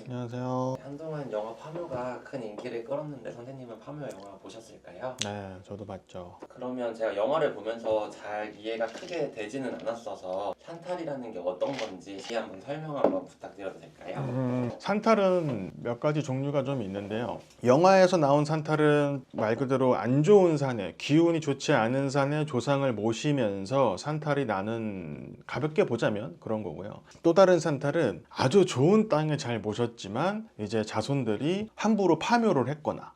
안녕하세요. 한동안 영화 파묘가 큰 인기를 끌었는데 선생님은 파묘 영화 보셨을까요? 네, 저도 봤죠. 그러면 제가 영화를 보면서 잘 이해가 크게 되지는 않았어서 산탈이라는 게 어떤 건지 한번 설명 한번 부탁드려도 될까요? 산탈은 몇 가지 종류가 좀 있는데요. 영화에서 나온 산탈은 말 그대로 안 좋은 산에, 기운이 좋지 않은 산에 조상을 모시면서 산탈이 나는, 가볍게 보자면 그런 거고요. 또 다른 산탈은 아주 좋은 땅에 잘 모셨지만 이제 자손들이 함부로 파묘를 했거나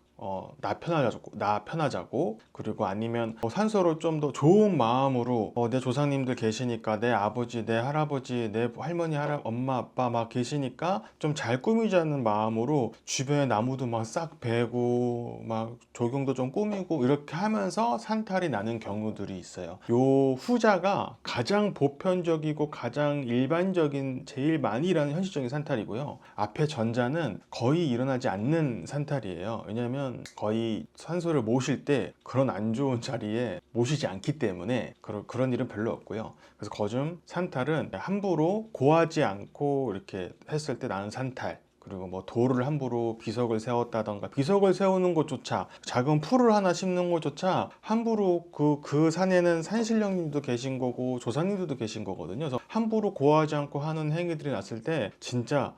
나 편하자고, 그리고 아니면 산소로 좀 더 좋은 마음으로 내 조상님들 계시니까, 내 아버지, 내 할아버지, 내 할머니, 엄마, 아빠 막 계시니까 좀 잘 꾸미자는 마음으로 주변에 나무도 막 싹 베고 막 조경도 좀 꾸미고 이렇게 하면서 산탈이 나는 경우들이 있어요. 요 후자가 가장 보편적이고 가장 일반적인, 제일 많이 일어나는 현실적인 산탈이고요. 앞에 전자는 거의 일어나지 않는 산탈이에요. 왜냐하면 거의 산소를 모실 때 그런 안 좋은 자리에 모시지 않기 때문에 그런 일은 별로 없고요. 그래서 거즘 산탈은 함부로 고하지 않고 이렇게 했을 때 나는 산탈, 그리고 뭐 돌을 함부로 비석을 세웠다던가, 비석을 세우는 것조차, 작은 풀을 하나 심는 것조차 함부로, 그 산에는 산신령님도 계신 거고 조상님들도 계신 거거든요. 그래서 함부로 고하지 않고 하는 행위들이 났을 때 진짜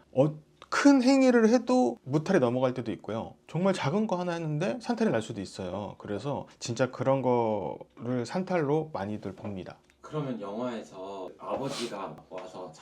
큰 행위를 해도 무탈이 넘어갈 때도 있고요. 정말 작은 거 하나 했는데 산탈이 날 수도 있어요. 그래서 진짜 그런 거를 산탈로 많이들 봅니다. 그러면 영화에서 아버지가 와서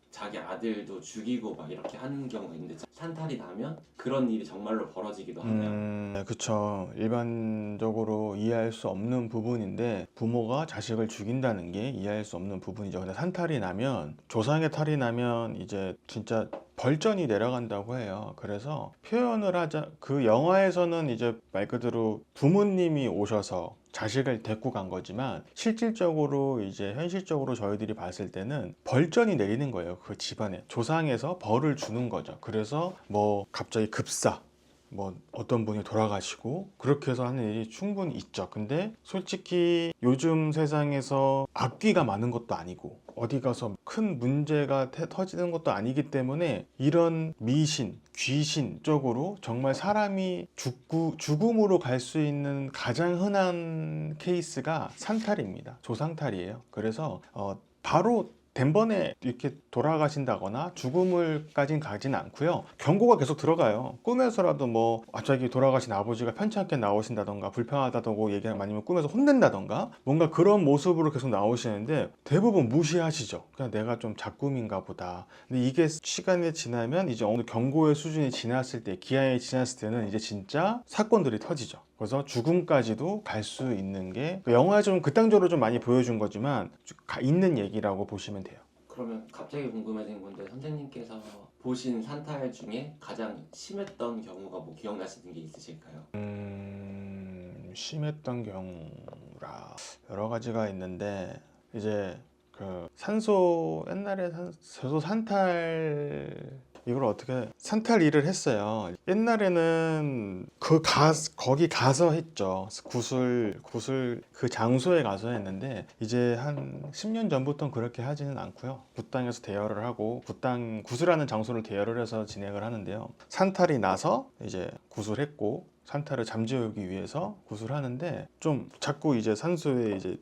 자기 아들도 죽이고 막 이렇게 하는 경우가 있는데 산탈이 나면 그런 일이 정말로 벌어지기도 하나요? 네, 그쵸. 일반적으로 이해할 수 없는 부분인데, 부모가 자식을 죽인다는 게 이해할 수 없는 부분이죠. 근데 산탈이 나면, 조상의 탈이 나면 이제 진짜 벌전이 내려간다고 해요. 그래서 표현을 하자, 그 영화에서는 이제 말 그대로 부모님이 오셔서 자식을 데리고 간 거지만, 실질적으로 이제 현실적으로 저희들이 봤을 때는 벌전이 내리는 거예요. 그 집안에 조상에서 벌을 주는 거죠. 그래서 뭐 갑자기 급사, 뭐 어떤 분이 돌아가시고 그렇게 해서 하는 일이 충분히 있죠. 근데 솔직히 요즘 세상에서 악귀가 많은 것도 아니고 어디 가서 큰 문제가 터지는 것도 아니기 때문에, 이런 미신, 귀신 쪽으로 정말 사람이 죽음으로 갈 수 있는 가장 흔한 케이스가 산탈입니다. 조상탈이에요. 그래서 바로 단번에 이렇게 돌아가신다거나 죽음을까진 가진 않고요. 경고가 계속 들어가요. 꿈에서라도 뭐 갑자기 돌아가신 아버지가 편찮게 나오신다던가, 불편하다고 얘기하면, 아니면 꿈에서 혼낸다던가, 뭔가 그런 모습으로 계속 나오시는데 대부분 무시하시죠. 그냥 내가 좀 작꿈인가 보다. 근데 이게 시간이 지나면, 이제 어느 경고의 수준이 지났을 때, 기한이 지났을 때는 이제 진짜 사건들이 터지죠. 그래서 죽음까지도 갈 수 있는 게, 영화에 좀 극단적으로 좀 많이 보여준 거지만 있는 얘기라고 보시면 돼요. 그러면 갑자기 궁금해진 건데 선생님께서 보신 산탈 중에 가장 심했던 경우가 뭐 기억나시는 게 있으실까요? 심했던 경우라 여러 가지가 있는데, 이제 그 산소, 옛날에 산소 산탈, 이걸 어떻게 산탈 일을 했어요. 옛날에는 거기 가서 했죠. 구슬 그 장소에 가서 했는데, 이제 한 10년 전부터는 그렇게 하지는 않고요. 굿당에서 대여를 하고, 구슬하는 장소를 대여를 해서 진행을 하는데요. 산탈이 나서 이제 구슬했고, 산탈을 잠재우기 위해서 구슬하는데, 좀 자꾸 이제 산소에 이제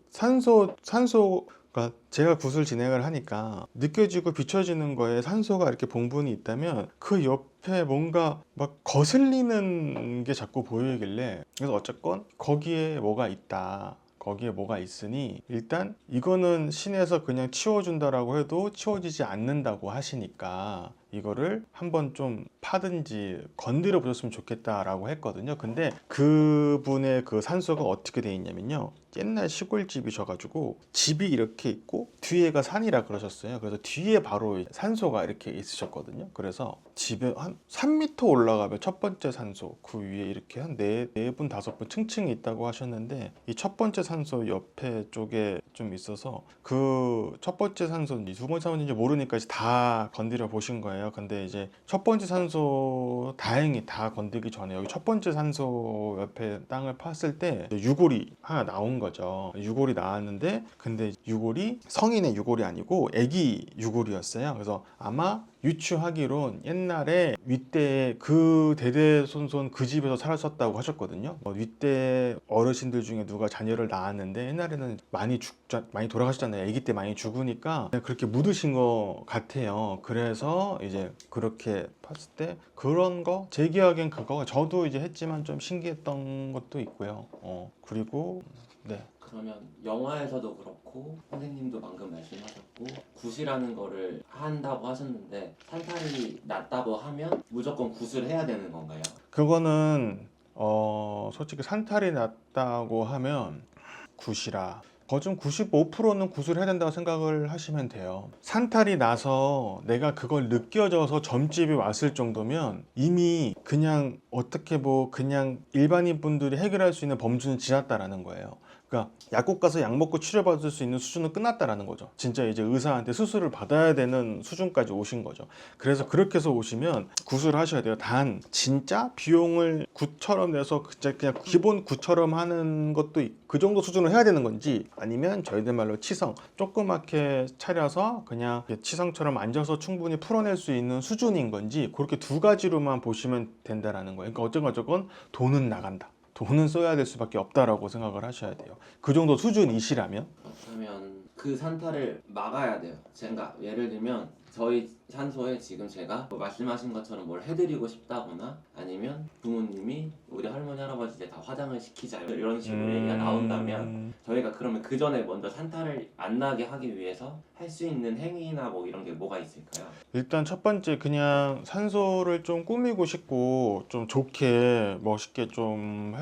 그러니까 제가 구슬 진행을 하니까 느껴지고 비춰지는 거에 산소가 이렇게 봉분이 있다면, 그 옆에 뭔가 막 거슬리는 게 자꾸 보이길래, 그래서 어쨌건 거기에 뭐가 있다, 거기에 뭐가 있으니 일단 이거는 신에서 그냥 치워준다라고 해도 치워지지 않는다고 하시니까 이거를 한번 좀 파든지 건드려 보셨으면 좋겠다라고 했거든요. 근데 그분의 그 산소가 어떻게 돼 있냐면요, 옛날 시골집이셔가지고 집이 이렇게 있고 뒤에가 산이라 그러셨어요. 그래서 뒤에 바로 산소가 이렇게 있으셨거든요. 그래서 집에 한 3m 올라가면 첫 번째 산소, 그 위에 이렇게 한 네 분, 5분 층층이 있다고 하셨는데, 이 첫 번째 산소 옆에 쪽에 좀 있어서, 그 첫 번째 산소인지 두 번째 산소인지 모르니까 이제 다 건드려 보신 거예요. 근데 이제 첫 번째 산소 다행히 다 건드기 전에, 여기 첫 번째 산소 옆에 땅을 팠을 때 유골이 하나 나온 거죠. 유골이 나왔는데, 근데 유골이 성인의 유골이 아니고 애기 유골이었어요. 그래서 아마 유추하기론 옛날에 윗대 그 대대손손 그 집에서 살았었다고 하셨거든요. 윗대 어르신들 중에 누가 자녀를 낳았는데 옛날에는 많이 돌아가셨잖아요. 아기 때 많이 죽으니까 그렇게 묻으신 것 같아요. 그래서 이제 그렇게 봤을 때 그런 거 제 기억엔 그거 저도 이제 했지만 좀 신기했던 것도 있고요. 그리고 네. 그러면 영화에서도 그렇고 선생님도 방금 말씀하셨고 굿이라는 거를 한다고 하셨는데 산탈이 났다고 하면 무조건 굿을 해야 되는 건가요? 그거는 솔직히 산탈이 났다고 하면 굿이라 거진 95%는 굿을 해야 된다고 생각을 하시면 돼요. 산탈이 나서 내가 그걸 느껴져서 점집이 왔을 정도면 이미 그냥 어떻게 그냥 일반인 분들이 해결할 수 있는 범주는 지났다라는 거예요. 그러니까 약국 가서 약 먹고 치료받을 수 있는 수준은 끝났다라는 거죠. 진짜 이제 의사한테 수술을 받아야 되는 수준까지 오신 거죠. 그래서 그렇게 해서 오시면 굿을 하셔야 돼요. 단 진짜 비용을 굿처럼 내서 그냥 기본 굿처럼 하는 것도 그 정도 수준을 해야 되는 건지 아니면 저희들 말로 치성 조그맣게 차려서 그냥 치성처럼 앉아서 충분히 풀어낼 수 있는 수준인 건지 그렇게 두 가지로만 보시면 된다라는 거예요. 그러니까 어쨌건 돈은 나간다. 돈은 써야 될 수밖에 없다라고 생각을 하셔야 돼요. 그 정도 수준이시라면. 그렇다면 그 산탈을 막아야 돼요. 제가 예를 들면 저희 산소에 지금 제가 말씀하신 것처럼 뭘 해드리고 싶다거나 아니면 부모님이 우리 할머니 할아버지 이제 다 화장을 시키자 이런 식으로 얘기가 나온다면 저희가 그러면 그 전에 먼저 산탈을 안 나게 하기 위해서 할 수 있는 행위나 뭐 이런 게 뭐가 있을까요? 일단 첫 번째 그냥 산소를 좀 꾸미고 싶고 좀 좋게 멋있게 좀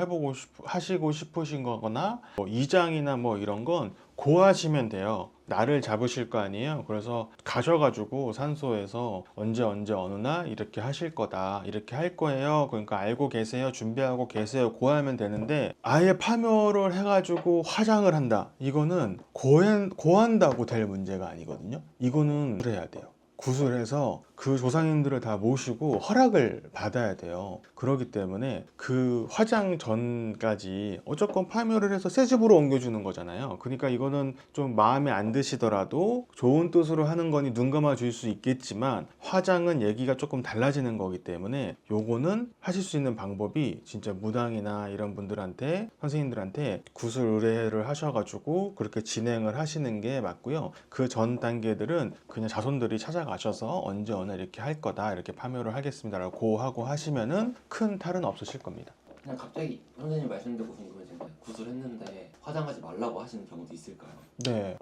하시고 싶으신 거거나 이장이나 이런 건 고하시면 돼요. 날을 잡으실 거 아니에요. 그래서 가셔가지고 산소에서 언제 어느 날 이렇게 하실 거다, 이렇게 할 거예요. 그러니까 알고 계세요, 준비하고 계세요, 고하면 되는데 아예 파묘를 해가지고 화장을 한다. 이거는 고한다고 될 문제가 아니거든요. 이거는 그래야 돼요. 구술해서 그 조상님들을 다 모시고 허락을 받아야 돼요. 그렇기 때문에 그 화장 전까지 어쨌건 파묘를 해서 새 집으로 옮겨주는 거잖아요. 그러니까 이거는 좀 마음에 안 드시더라도 좋은 뜻으로 하는 거니 눈 감아 줄 수 있겠지만 화장은 얘기가 조금 달라지는 거기 때문에 요거는 하실 수 있는 방법이 진짜 무당이나 이런 분들한테 선생님들한테 구술 의뢰를 하셔가지고 그렇게 진행을 하시는 게 맞고요. 그 전 단계들은 그냥 자손들이 찾아가셔서 언제 어느 이렇게 할 거다, 이렇게 파묘를 하겠습니다라고 고하고 하시면은 큰 탈은 없으실 겁니다. 그냥 갑자기 선생님 말씀 듣고 궁금해진데 구술했는데 화장하지 말라고 하시는 경우도 있을까요? 네.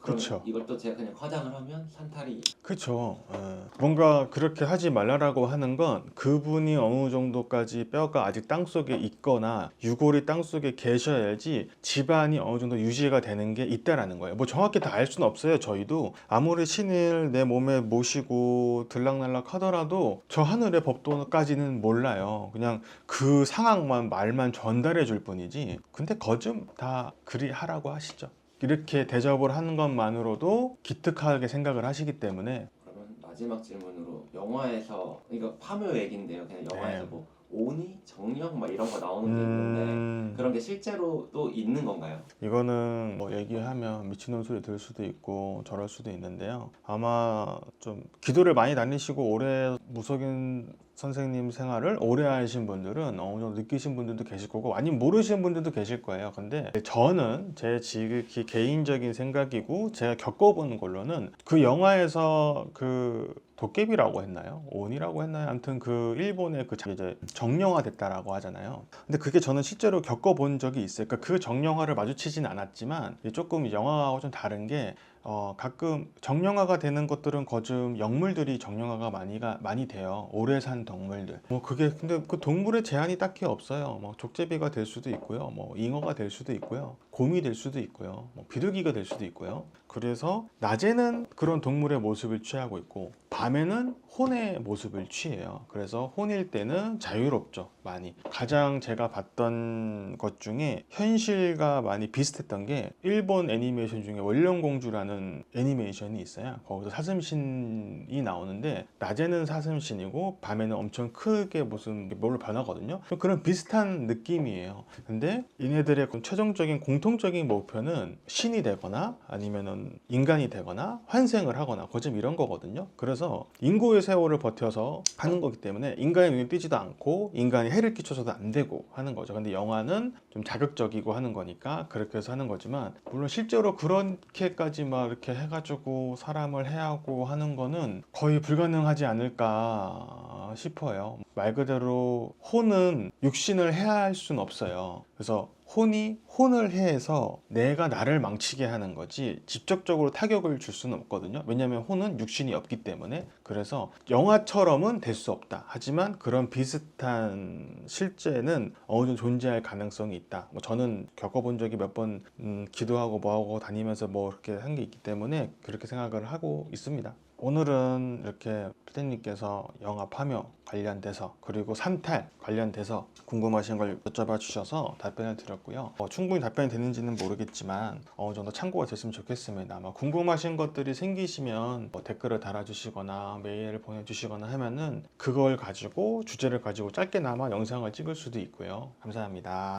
그럼 그쵸. 이것도 제가 그냥 화장을 하면 산탈이 그렇죠. 뭔가 그렇게 하지 말라라고 하는 건 그분이 어느 정도까지 뼈가 아직 땅속에 있거나 유골이 땅속에 계셔야지 집안이 어느 정도 유지가 되는 게 있다라는 거예요. 뭐 정확히 다 알 수는 없어요. 저희도 아무리 신을 내 몸에 모시고 들락날락 하더라도 저 하늘의 법도까지는 몰라요. 그냥 그 상황만 말만 전달해 줄 뿐이지. 근데 거좀 다 그리 하라고 하시죠. 이렇게 대접을 하는 것만으로도 기특하게 생각을 하시기 때문에. 그러면 마지막 질문으로 영화에서 이거 파묘 얘긴데요. 그냥 영화에서 네. 뭐 오니 정령 막 이런 거 나오는 게 있는데 그런 게 실제로도 있는 건가요? 이거는 얘기하면 미친놈 소리 들 수도 있고 저럴 수도 있는데요. 아마 좀 기도를 많이 다니시고 오래 무속인 선생님 생활을 오래 하신 분들은 어느 정도 느끼신 분들도 계실 거고 아니면 모르시는 분들도 계실 거예요. 근데 저는 제 지극히 개인적인 생각이고 제가 겪어본 걸로는 그 영화에서 그 도깨비라고 했나요? 온이라고 했나요? 아무튼 그 일본의 그 이제 정령화 됐다라고 하잖아요. 근데 그게 저는 실제로 겪어본 적이 있어요. 그러니까 그 정령화를 마주치진 않았지만 조금 영화하고 좀 다른 게 가끔 정령화가 되는 것들은 거좀 영물들이 정령화가 많이 돼요. 오래 산 동물들. 그게 근데 그 동물의 제한이 딱히 없어요. 족제비가 될 수도 있고요. 잉어가 될 수도 있고요. 곰이 될 수도 있고요. 비둘기가 될 수도 있고요. 그래서 낮에는 그런 동물의 모습을 취하고 있고 밤에는 혼의 모습을 취해요. 그래서 혼일 때는 자유롭죠. 많이. 가장 제가 봤던 것 중에 현실과 많이 비슷했던 게 일본 애니메이션 중에 원령공주라는 사슴신이라는 애니메이션이 있어요. 거기서 사슴신이 나오는데 낮에는 사슴신이고 밤에는 엄청 크게 무슨 뭘로 변하거든요. 그런 비슷한 느낌이에요. 근데 얘네들의 최종적인 공통적인 목표는 신이 되거나 아니면은 인간이 되거나 환생을 하거나 거점 이런 거거든요. 그래서 인고의 세월을 버텨서 하는 거기 때문에 인간의 눈에 띄지도 않고 인간이 해를 끼쳐서도 안 되고 하는 거죠. 근데 영화는 좀 자극적이고 하는 거니까 그렇게 해서 하는 거지만 물론 실제로 그렇게까지 막 이렇게 해가지고 사람을 해하고 하는 거는 거의 불가능하지 않을까 싶어요. 말 그대로 혼은 육신을 해할 수는 없어요. 그래서 혼이 혼을 해서 내가 나를 망치게 하는 거지 직접적으로 타격을 줄 수는 없거든요. 왜냐하면 혼은 육신이 없기 때문에. 그래서 영화처럼은 될 수 없다. 하지만 그런 비슷한 실제는 어느 정도 존재할 가능성이 있다. 뭐 저는 겪어본 적이 몇 번 기도하고 뭐하고 다니면서 뭐 이렇게 한 게 있기 때문에 그렇게 생각을 하고 있습니다. 오늘은 이렇게 피디님께서 영화 파묘 관련돼서 그리고 산탈 관련돼서 궁금하신 걸 여쭤봐 주셔서 답변을 드렸고요. 충분히 답변이 되는지는 모르겠지만 어느 정도 참고가 됐으면 좋겠습니다. 아마 궁금하신 것들이 생기시면 뭐 댓글을 달아주시거나 메일을 보내주시거나 하면은 그걸 가지고 주제를 가지고 짧게나마 영상을 찍을 수도 있고요. 감사합니다.